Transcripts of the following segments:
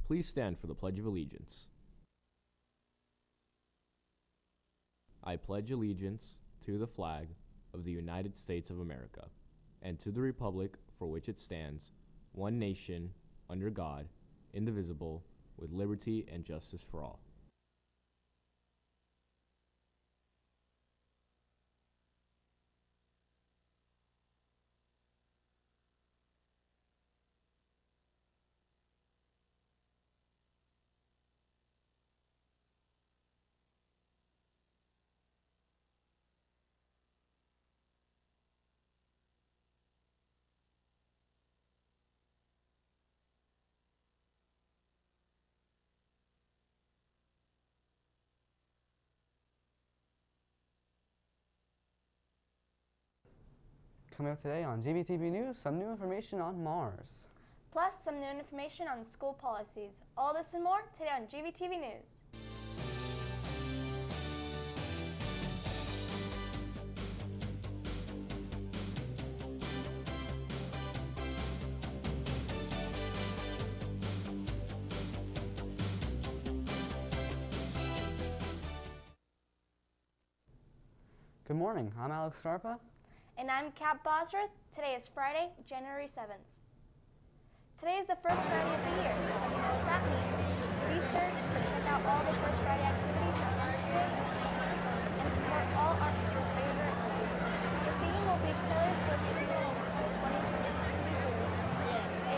Please stand for the Pledge of Allegiance. I pledge allegiance to the flag of the United States of America and to the republic for which it stands, one nation, under God, indivisible, with liberty and justice for all. Coming up today on GVTV News, some new information on Mars. Plus some new information on school policies. All this and more today on GVTV News. Good morning, I'm Alex Scarpa. And I'm Kat Bosworth. Today is Friday, January 7th. Today is the first Friday of the year, and you know what that means. Be sure to check out all the First Friday activities on Instagram and support all our favorite movies. The theme will be Taylor Swift Funerals 2022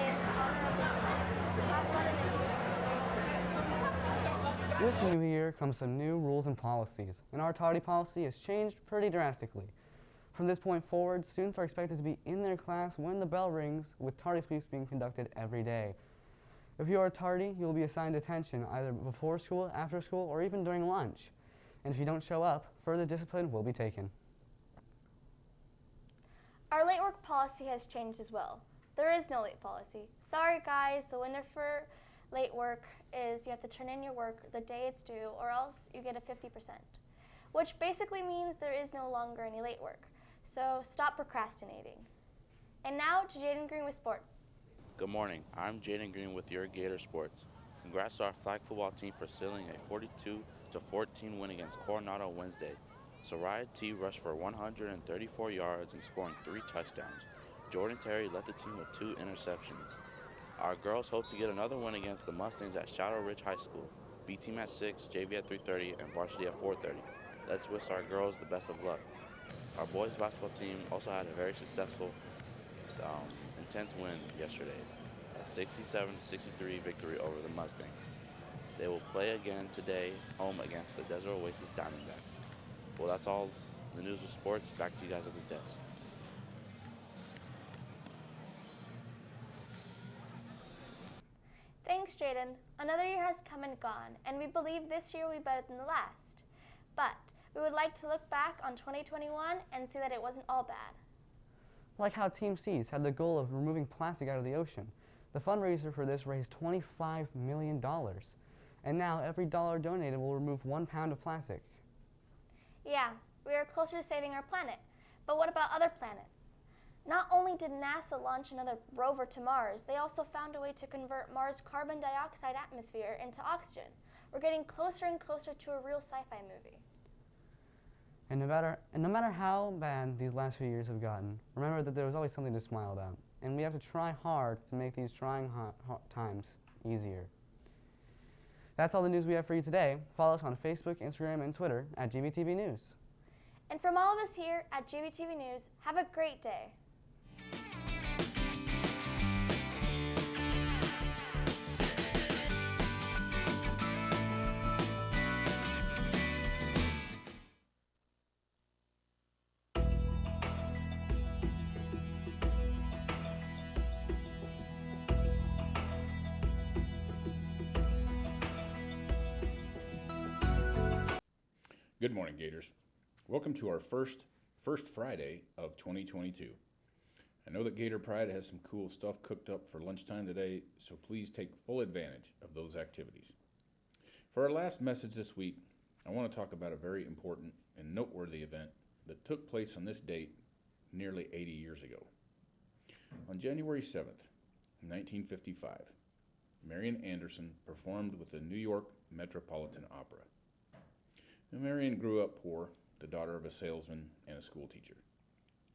in honor of the theme. Have fun and enjoy some great movies. With the new year comes some new rules and policies, and our TARDY policy has changed pretty drastically. From this point forward, students are expected to be in their class when the bell rings, with tardy sweeps being conducted every day. If you are tardy, you will be assigned detention either before school, after school, or even during lunch. And if you don't show up, further discipline will be taken. Our late work policy has changed as well. There is no late policy. Sorry guys, the winner for late work is you have to turn in your work the day it's due, or else you get a 50%, which basically means there is no longer any late work. So stop procrastinating. And now to Jaden Green with sports. Good morning. I'm Jaden Green with your Gator Sports. Congrats to our flag football team for sealing a 42-14 win against Coronado Wednesday. Soraya T. rushed for 134 yards and scoring 3 touchdowns. Jordan Terry led the team with 2 interceptions. Our girls hope to get another win against the Mustangs at Shadow Ridge High School. B team at 6, JV at 3:30, and varsity at 4:30. Let's wish our girls the best of luck. Our boys basketball team also had a very successful, intense win yesterday, a 67-63 victory over the Mustangs. They will play again today, home against the Desert Oasis Diamondbacks. Well, that's all the news of sports. Back to you guys at the desk. Thanks, Jaden. Another year has come and gone, and we believe this year will be better than the last. But we would like to look back on 2021 and see that it wasn't all bad. Like how Team C's had the goal of removing plastic out of the ocean. The fundraiser for this raised $25 million. And now every dollar donated will remove 1 pound of plastic. Yeah, we are closer to saving our planet. But what about other planets? Not only did NASA launch another rover to Mars, they also found a way to convert Mars' carbon dioxide atmosphere into oxygen. We're getting closer and closer to a real sci-fi movie. And no matter how bad these last few years have gotten, remember that there was always something to smile about. And we have to try hard to make these trying times easier. That's all the news we have for you today. Follow us on Facebook, Instagram, and Twitter at GVTV News. And from all of us here at GVTV News, have a great day. Good morning, Gators. Welcome to our first Friday of 2022. I know that Gator Pride has some cool stuff cooked up for lunchtime today, so please take full advantage of those activities. For our last message this week, I want to talk about a very important and noteworthy event that took place on this date nearly 80 years ago. On January 7th, 1955, Marian Anderson performed with the New York Metropolitan Opera. Now, Marian grew up poor, the daughter of a salesman and a school teacher.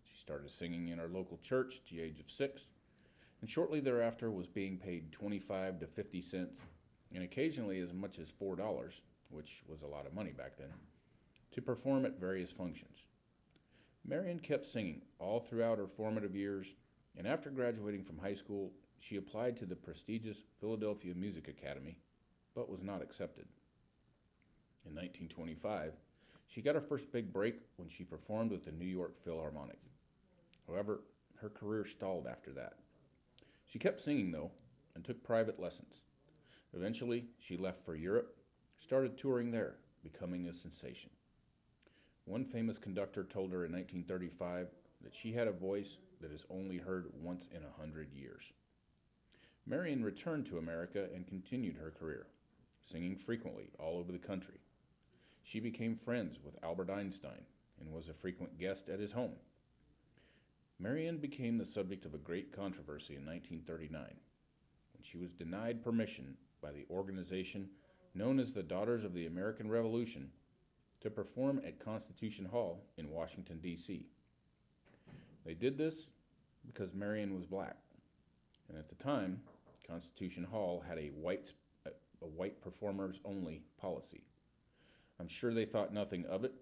She started singing in our local church at the age of 6, and shortly thereafter was being paid 25 to 50 cents, and occasionally as much as $4, which was a lot of money back then, to perform at various functions. Marian kept singing all throughout her formative years, and after graduating from high school, she applied to the prestigious Philadelphia Music Academy, but was not accepted. In 1925, she got her first big break when she performed with the New York Philharmonic. However, her career stalled after that. She kept singing, though, and took private lessons. Eventually, she left for Europe, started touring there, becoming a sensation. One famous conductor told her in 1935 that she had a voice that is only heard once in 100 years. Marian returned to America and continued her career, singing frequently all over the country. She became friends with Albert Einstein and was a frequent guest at his home. Marian became the subject of a great controversy in 1939 when she was denied permission by the organization known as the Daughters of the American Revolution to perform at Constitution Hall in Washington, D.C. They did this because Marian was black, and at the time, Constitution Hall had a white performers-only policy. I'm sure they thought nothing of it,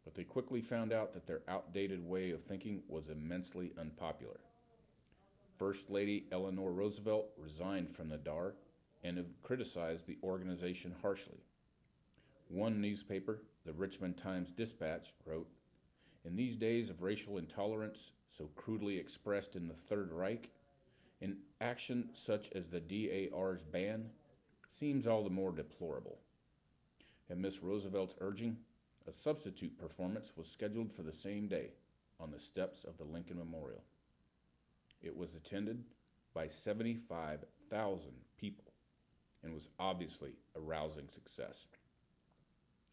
but they quickly found out that their outdated way of thinking was immensely unpopular. First Lady Eleanor Roosevelt resigned from the DAR and have criticized the organization harshly. One newspaper, the Richmond Times-Dispatch, wrote, "In these days of racial intolerance so crudely expressed in the Third Reich, an action such as the DAR's ban seems all the more deplorable." At Miss Roosevelt's urging, a substitute performance was scheduled for the same day on the steps of the Lincoln Memorial. It was attended by 75,000 people and was obviously a rousing success.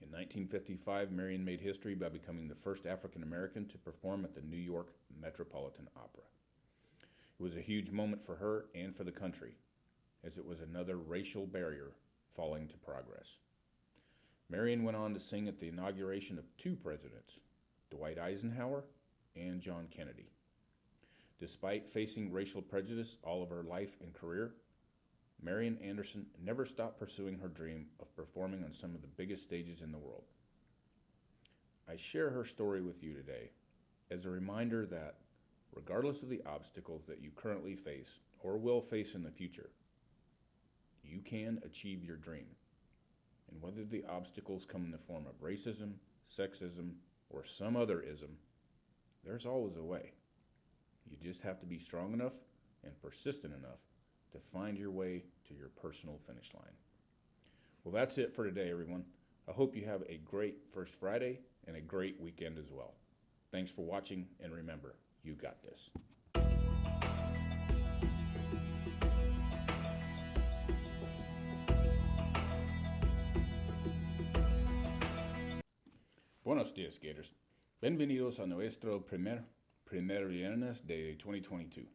In 1955, Marian made history by becoming the first African American to perform at the New York Metropolitan Opera. It was a huge moment for her and for the country, as it was another racial barrier falling to progress. Marian went on to sing at the inauguration of 2 presidents, Dwight Eisenhower and John Kennedy. Despite facing racial prejudice all of her life and career, Marian Anderson never stopped pursuing her dream of performing on some of the biggest stages in the world. I share her story with you today as a reminder that, regardless of the obstacles that you currently face or will face in the future, you can achieve your dream. And whether the obstacles come in the form of racism, sexism, or some other ism, there's always a way. You just have to be strong enough and persistent enough to find your way to your personal finish line. Well, that's it for today, everyone. I hope you have a great First Friday and a great weekend as well. Thanks for watching, and remember, you got this. Buenos dias, Gators. Bienvenidos a nuestro primer viernes de 2022.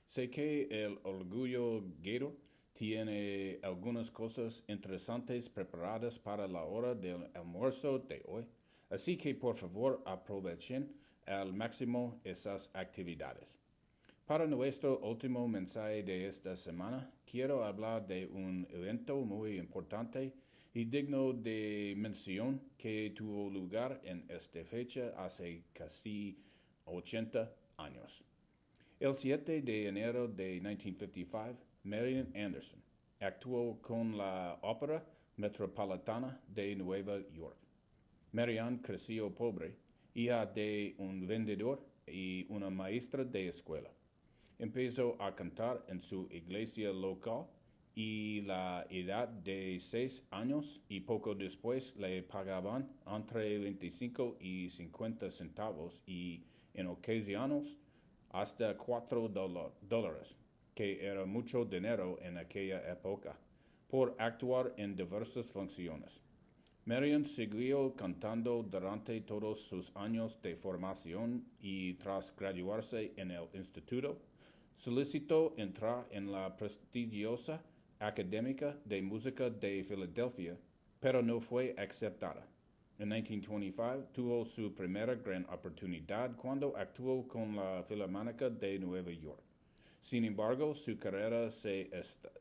Sé que el Orgullo Gator tiene algunas cosas interesantes preparadas para la hora del almuerzo de hoy, así que por favor aprovechen al máximo esas actividades. Para nuestro último mensaje de esta semana, quiero hablar de un evento muy importante y digno de mención que tuvo lugar en esta fecha hace casi 80 años. El 7 de enero de 1955, Marian Anderson actuó con la Ópera Metropolitana de Nueva York. Marian creció pobre, hija de un vendedor y una maestra de escuela. Empezó a cantar en su iglesia local y la edad de 6 años y poco después le pagaban entre 25 y 50 centavos y en ocasiones hasta $4, que era mucho dinero en aquella época, por actuar en diversas funciones. Marian siguió cantando durante todos sus años de formación y tras graduarse en el instituto, solicitó entrar en la prestigiosa Académica de Música de Filadelfia, pero no fue aceptada. En 1925 tuvo su primera gran oportunidad cuando actuó con la Filarmónica de Nueva York. Sin embargo, su carrera se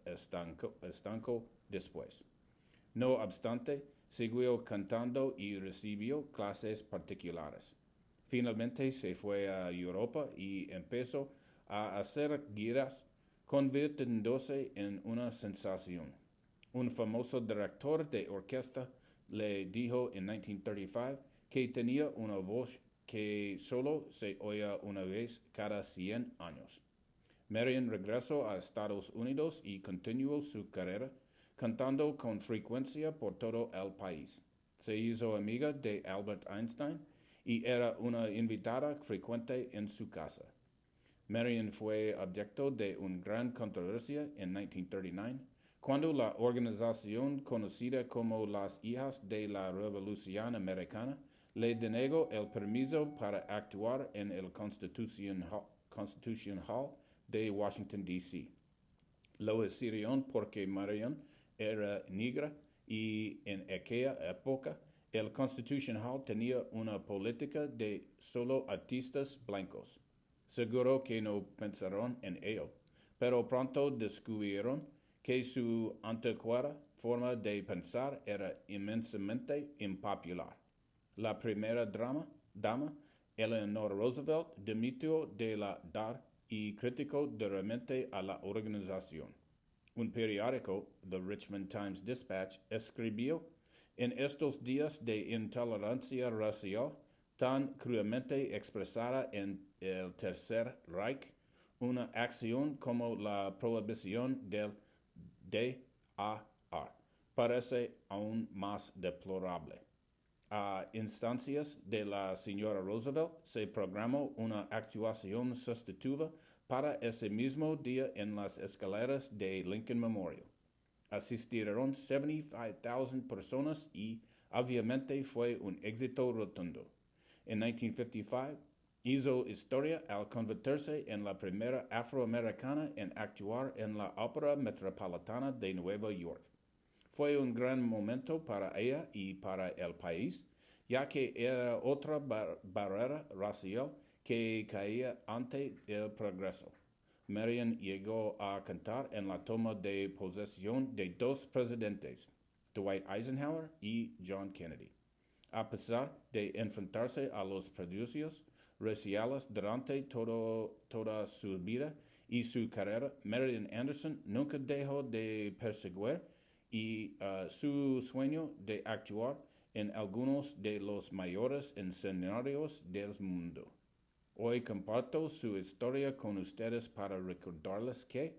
estancó después. No obstante, siguió cantando y recibió clases particulares. Finalmente se fue a Europa y empezó a hacer giras, convirtiéndose en una sensación. Un famoso director de orquesta le dijo en 1935 que tenía una voz que solo se oía una vez cada 100 años. Marion regresó a Estados Unidos y continuó su carrera, cantando con frecuencia por todo el país. Se hizo amiga de Albert Einstein y era una invitada frecuente en su casa. Marion fue objeto de una gran controversia en 1939, cuando la organización conocida como las Hijas de la Revolución Americana le denegó el permiso para actuar en el Constitution Hall de Washington, D.C. Lo hicieron porque Marion era negra y en aquella época el Constitution Hall tenía una política de solo artistas blancos. Seguro que no pensaron en ello, pero pronto descubrieron que su anticuada forma de pensar era inmensamente impopular. La primera dama, Eleanor Roosevelt, dimitió de la DAR y criticó duramente a la organización. Un periódico, The Richmond Times-Dispatch, escribió: en estos días de intolerancia racial tan crudamente expresada en el Tercer Reich, una acción como la prohibición del DAR parece aún más deplorable. A instancias de la señora Roosevelt se programó una actuación sustitutiva para ese mismo día en las escaleras de Lincoln Memorial. Asistieron 75,000 personas y obviamente fue un éxito rotundo. En 1955 hizo historia al convertirse en la primera afroamericana en actuar en la Ópera Metropolitana de Nueva York. Fue un gran momento para ella y para el país, ya que era otra barrera racial que caía ante el progreso. Marion llegó a cantar en la toma de posesión de dos presidentes, Dwight Eisenhower y John Kennedy. A pesar de enfrentarse a los prejuicios raciales durante toda su vida y su carrera, Marion Anderson nunca dejó de perseguir su sueño de actuar en algunos de los mayores escenarios del mundo. Hoy comparto su historia con ustedes para recordarles que,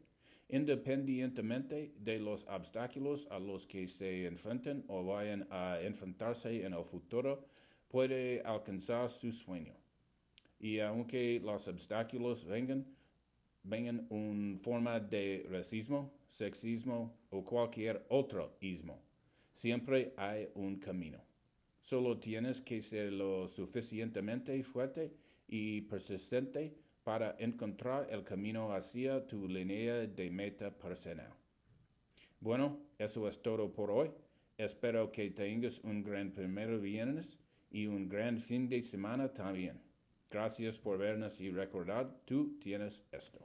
independientemente de los obstáculos a los que se enfrenten o vayan a enfrentarse en el futuro, puede alcanzar su sueño. Y aunque los obstáculos vengan en forma de racismo, sexismo o cualquier otro ismo, siempre hay un camino. Solo tienes que ser lo suficientemente fuerte y persistente para encontrar el camino hacia tu línea de meta personal. Bueno, eso es todo por hoy. Espero que tengas un gran primer viernes y un gran fin de semana también. Gracias por vernos y recordad, tú tienes esto.